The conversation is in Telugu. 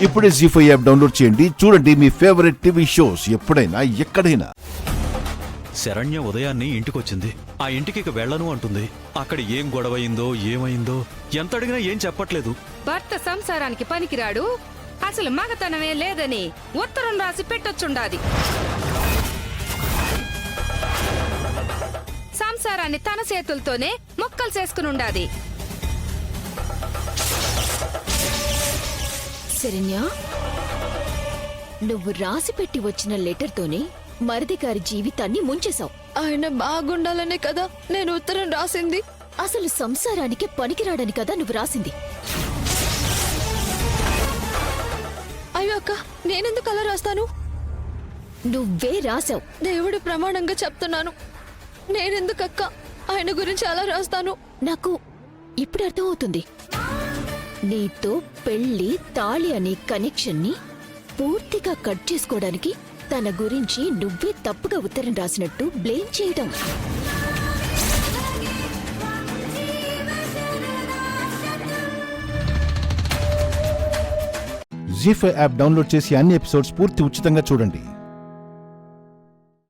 ఇప్పుడే జీ5 యాప్ డౌన్లోడ్ చేయండి. చూడండి మీ ఫేవరెట్ టీవీ షోస్ ఎప్పుడైనా ఎక్కడైనా. శరణ్య ఉదయాన్నే ఇంటికొచ్చింది. ఆ ఇంటికి ఇక వెళ్ళను అంటుంది. అక్కడ ఏం గొడవయిందో ఏమైందో ఎంత అడిగినా ఏం చెప్పట్లేదు. భర్త సంసారానికి పనికిరాడు, అసలు మగతనమే లేదని ఉత్తరం రాసి పెట్టొచ్చుండాది. సంసారాన్ని తన చేతులతోనే ముక్కలు చేసుకునుండాది. శరణ్య, నువ్వు రాసి పెట్టి వచ్చిన లెటర్తోనే మరిది గారి జీవితాన్ని ముంచేశావు. ఆయన బాగుండాలనే కదా నేను ఉత్తరం రాసింది. అసలు సంసారానికి పనికిరాడని కదా నువ్వు రాసింది. అయ్యో అక్క, నేనెందుకు అలా రాస్తాను? నువ్వే రాశావు. దేవుడి ప్రమాణంగా చెప్తున్నాను, నేనెందుకక్క ఆయన గురించి అలా రాస్తాను? నాకు ఇప్పుడు అర్థమవుతుంది. నీతో పెళ్లి తాళి అనే కనెక్షన్ని పూర్తిగా కట్ చేసుకోవడానికి తన గురించి నువ్వే తప్పుగా ఉత్తరం రాసినట్టు బ్లేమ్ చేయడం. జీ5 యాప్ డౌన్లోడ్ చేసి అన్ని ఎపిసోడ్స్ పూర్తి ఉచితంగా చూడండి.